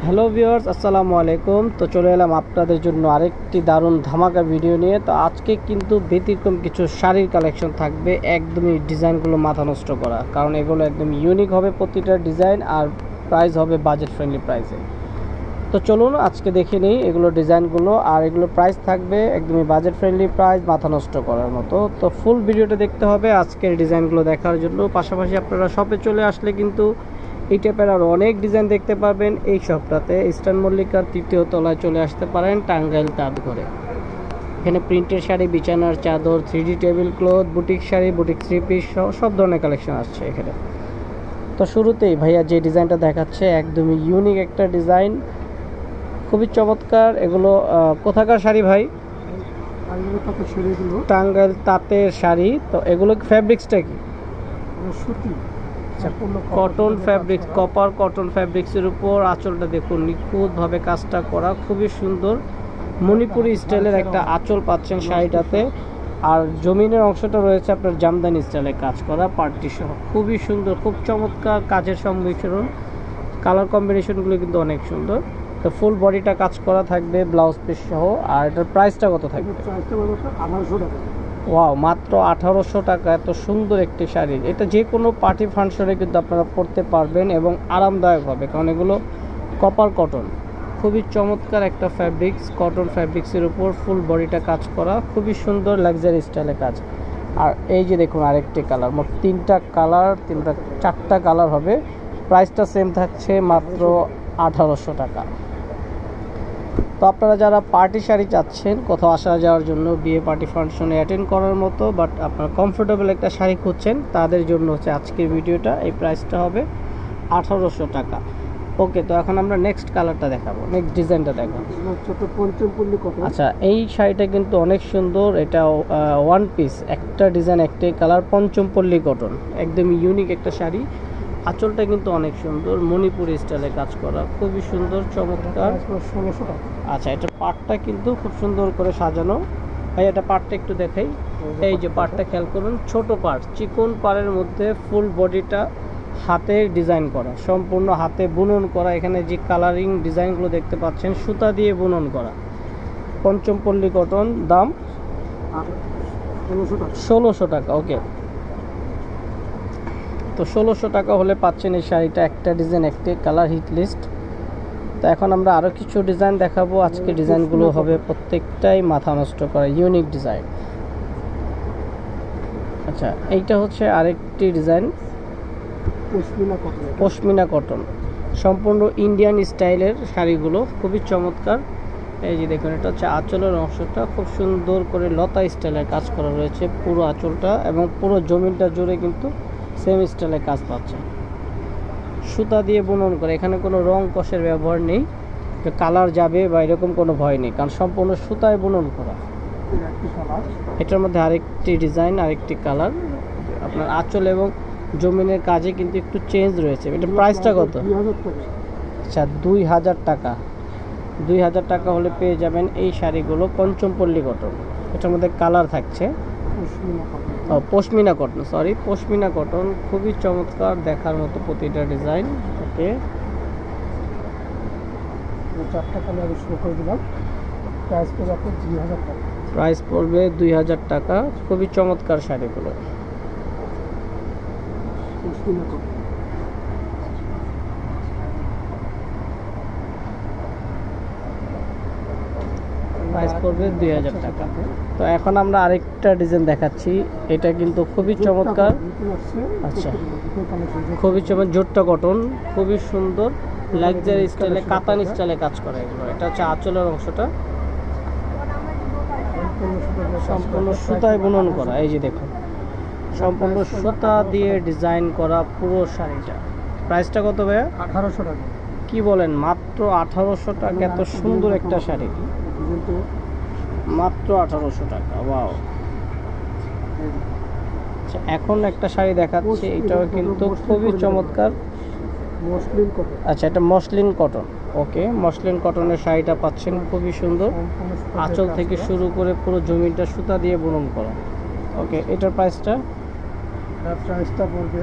Hello viewers, আসসালামু আলাইকুম। তো চলে এলাম আপনাদের জন্য আরেকটি দারুণ ধামাকা ভিডিও নিয়ে। তো আজকে কিন্তু ব্যতিক্রম কিছু শাড়ির কালেকশন থাকবে, একদমই ডিজাইনগুলো মাথা নষ্ট করা, কারণ এগুলো একদম ইউনিক হবে প্রতিটা ডিজাইন, আর প্রাইস হবে বাজেট ফ্রেন্ডলি প্রাইসে। তো চলুন আজকে দেখে নিই এগুলো ডিজাইনগুলো, আর এগুলো প্রাইস থাকবে একদমই বাজেট ফ্রেন্ডলি প্রাইস, মাথা নষ্ট করার মতো। তো ফুল ভিডিওটা দেখতে হবে আজকের ডিজাইনগুলো দেখার জন্য। পাশাপাশি আপনারা শপে চলে আসলে কিন্তু এই টাইপের আরও অনেক ডিজাইন দেখতে পারবেন। এই শপটাতে ইস্টার্ন মল্লিকার ৩য় তলায় চলে আসতে পারেন, টাঙ্গাইল তাঁত ঘরে। এখানে প্রিন্টের শাড়ি, বিছানার চাদর, 3D table cloth, boutique sari, boutique three piece সব ধরনের কালেকশন আসছে এখানে। তো শুরুতেই ভাইয়া যে ডিজাইনটা দেখাচ্ছে একদমই ইউনিক একটা ডিজাইন, খুবই চমৎকার। এগুলো কোথাকার শাড়ি ভাই? টাঙ্গাইল তাঁতের শাড়ি। তো এগুলো ফ্যাব্রিক্সটা কি? সুতি, কটন ফ্যাব্রিক্স, কপার কটন ফ্যাব্রিক্সের উপর আঁচলটা দেখুন, নিখুঁতভাবে কাজটা করা, খুবই সুন্দর। মণিপুরি স্টাইলের একটা আঁচল পাচ্ছেন শাড়িটাতে, আর জমিনের অংশটা রয়েছে আপনার জামদানি স্টাইলে কাজ করা পার্টি সহ, খুবই সুন্দর, খুব চমৎকার কাজের সংমিশ্রণ। কালার কম্বিনেশনগুলো কিন্তু অনেক সুন্দর। তো ফুল বডিটা কাজ করা থাকবে ব্লাউজ পিস সহ। আর এটার প্রাইসটা কত থাকবে? ওয়াও, মাত্র 1800 টাকা। এত সুন্দর একটি শাড়ি, এটা যে কোনো পার্টি ফাংশনে কিন্তু আপনারা পরতে পারবেন এবং আরামদায়ক হবে, কারণ এগুলো কপার কটন, খুবই চমৎকার একটা ফ্যাব্রিক্স। কটন ফ্যাব্রিক্সের উপর ফুল বডিটা কাজ করা, খুবই সুন্দর লাক্সারি স্টাইলে কাজ। আর এই যে দেখুন আরেকটি কালার, মোট চারটা কালার হবে। প্রাইসটা সেম থাকছে মাত্র 1800 টাকা। তো আপনারা যারা পার্টি শাড়ি চাচ্ছেন কোথাও আসা যাওয়ার জন্য, বিয়ে পার্টি ফাংশনে অ্যাটেন্ড করার মতো, বাট আপনারা কমফোর্টেবল একটা শাড়ি খুঁজছেন, তাদের জন্য হচ্ছে আজকের ভিডিওটা। এই প্রাইসটা হবে 1800 টাকা। ওকে, তো এখন আমরা নেক্সট কালারটা দেখাবো, নেক্সট ডিজাইনটা দেখাবো। আচ্ছা, এই শাড়িটা কিন্তু অনেক সুন্দর। এটা ওয়ান পিস, একটা ডিজাইন একটাই কালার, পঞ্চমপল্লী কটন, একদম ইউনিক একটা শাড়ি। আঁচলটা কিন্তু অনেক সুন্দর, মণিপুরি স্টাইলে কাজ করা, খুবই সুন্দর চমৎকার। 1600 টাকা। আচ্ছা, এটা পাটটা কিন্তু খুব সুন্দর করে সাজানো। ভাই এটা পাটটা একটু দেখাই। এই যে পাটটা খেয়াল করুন, ছোট পাট, চিকন পাড়ের মধ্যে ফুল বডিটা হাতে ডিজাইন করা, সম্পূর্ণ হাতে বুনন করা। এখানে যে কালারিং ডিজাইনগুলো দেখতে পাচ্ছেন সুতা দিয়ে বুনন করা। পঞ্চমপল্লী কটন, দাম 1600 টাকা। ওকে, তো 1600 টাকা হলে পাচ্ছেন এই শাড়িটা, একটা ডিজাইন একটি কালার, হিট লিস্ট। তো এখন আমরা আরও কিছু ডিজাইন দেখাবো। আজকে ডিজাইনগুলো হবে প্রত্যেকটাই মাথা নষ্ট করা, ইউনিক ডিজাইন। আচ্ছা, এইটা হচ্ছে আরেকটি ডিজাইন, পশমিনা কটন, সম্পূর্ণ ইন্ডিয়ান স্টাইলের শাড়িগুলো, খুবই চমৎকার। এই যে দেখুন, এটা হচ্ছে আঁচলের অংশটা, খুব সুন্দর করে লতা স্টাইলের কাজ করা রয়েছে পুরো আঁচলটা, এবং পুরো জমিনটা জুড়ে কিন্তু সেম স্টাইলের কাজ পাচ্ছে, সুতা দিয়ে বুনন করে। এখানে কোনো রং কষের ব্যবহার নেই, কালার যাবে বা এরকম কোনো ভয় নেই, কারণ সম্পূর্ণ সুতায় বুনন করা। এটার মধ্যে আরেকটি ডিজাইন, আরেকটি কালার। আপনার আঁচল এবং জমিনের কাজে কিন্তু একটু চেঞ্জ রয়েছে। এটা প্রাইসটা কত? আচ্ছা, 2000 টাকা। 2000 টাকা হলে পেয়ে যাবেন এই শাড়িগুলো, পঞ্চমপল্লী কটন। এটার মধ্যে কালার থাকছে পশমিনা কটন, পশমিনা কটন, খুবই চমৎকার, দেখার মতো প্রতিটা ডিজাইন। ওকে, চারটা কালার শো করে দিলাম। প্রাইস পড়বে 2000 টাকা। প্রাইস পড়বে 2000 টাকা। খুবই চমৎকার শাড়িগুলো। প্রাইস পড়বে 2000 টাকা। তো এখন আমরা আরেকটা ডিজাইন দেখাচ্ছি, এটা কিন্তু খুবই চমৎকার। আচ্ছা, খুবই চমৎকার, জোট্টা কটন, খুবই সুন্দর লাক্সারি স্টাইলে, কাতান স্টাইলে কাজ করা এগুলো। এটা হচ্ছে আঁচলের অংশটা, সম্পূর্ণ সুতায় বুনন করা। এই যে দেখুন, সম্পূর্ণ সুতা দিয়ে ডিজাইন করা পুরো শাড়িটা। প্রাইসটা কত ভাইয়া? 1800 টাকা। কি বলেন, মাত্র 1800 টাকা? এত সুন্দর একটা শাড়ি মাত্র 1800 টাকা। ওয়াও। আচ্ছা, এখন একটা শাড়ি দেখাচ্ছি, এটাও কিন্তু খুবই চমৎকার। আচ্ছা, এটা মসলিন কটন। ওকে, মসলিন কটনের শাড়িটা পাচ্ছেন, খুবই সুন্দর, আঁচল থেকে শুরু করে পুরো জমিটা সুতা দিয়ে বুনন করা। ওকে, এটার প্রাইসটা? পড়বে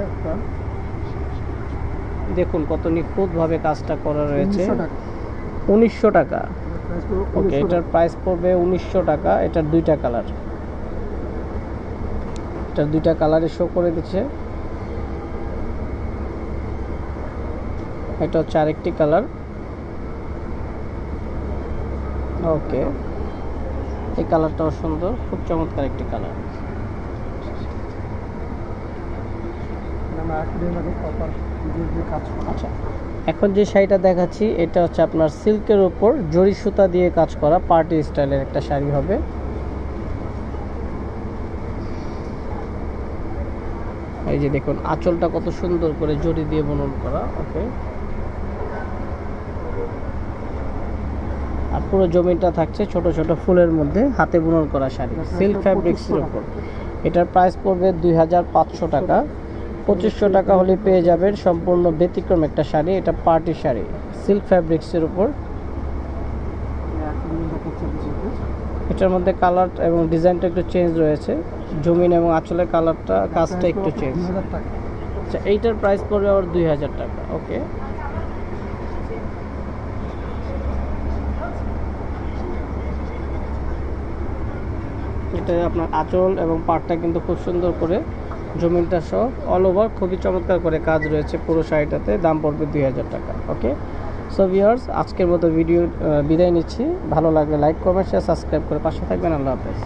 দেখুন কত নিখুঁতভাবে কাজটা করা রয়েছে। 1900 1900 টাকা। টাকা। প্রাইস পড়বে ওকে, 1900 এটার টাকা। প্রাইস পড়বে 1900 টাকা। এটার দুইটা কালার, এটার দুইটা কালারে শো করে দিচ্ছে। এটা হচ্ছে আরেকটি কালার। ওকে, এই কালারটাও সুন্দর, খুব চমৎকার একটি কালার। আমরা আরেকদিন আগে কপার দিয়ে কাজ করা। আচ্ছা, এখন যে শাড়িটা দেখাচ্ছি এটা হচ্ছে আপনার সিল্কের উপর জরি সুতা দিয়ে কাজ করা পার্টি স্টাইলের একটা শাড়ি হবে। এই যে দেখুন আঁচলটা কত সুন্দর করে জরি দিয়ে বুনন করা। ওকে, আর পুরো জমিটা থাকছে ছোট ছোট ফুলের মধ্যে হাতে বুনন করা শাড়ি, সিল্ক ফ্যাব্রিক্সের উপর। এটার প্রাইস পড়বে 2500 টাকা। 2500 টাকা হলে পেয়ে যাবেন সম্পূর্ণ ব্যতিক্রম একটা শাড়ি। এটা পার্টি শাড়ি, সিল্ক ফ্যাব্রিক্সের উপর। এটার মধ্যে কালার এবং ডিজাইনটা একটু চেঞ্জ রয়েছে, জমিন এবং আঁচলের কালারটা কাজটা একটু চেঞ্জ। 2000 টাকা। আচ্ছা, এইটার প্রাইস পড়বে আবার 2000 টাকা। ওকে, এটা আপনার আঁচল এবং পাড়টা কিন্তু খুব সুন্দর করে জমিনটা সহ অল ওভার খুবই চমৎকার করে কাজ রয়েছে পুরো শাড়িটাতে। দাম পড়বে 2000 টাকা। ওকে, সো ভিউয়ার্স, আজকের মতো ভিডিও বিদায় নিচ্ছি। ভালো লাগলে লাইক, কমেন্ট, শেয়ার, সাবস্ক্রাইব করে পাশে থাকবেন। আল্লাহ হাফেজ।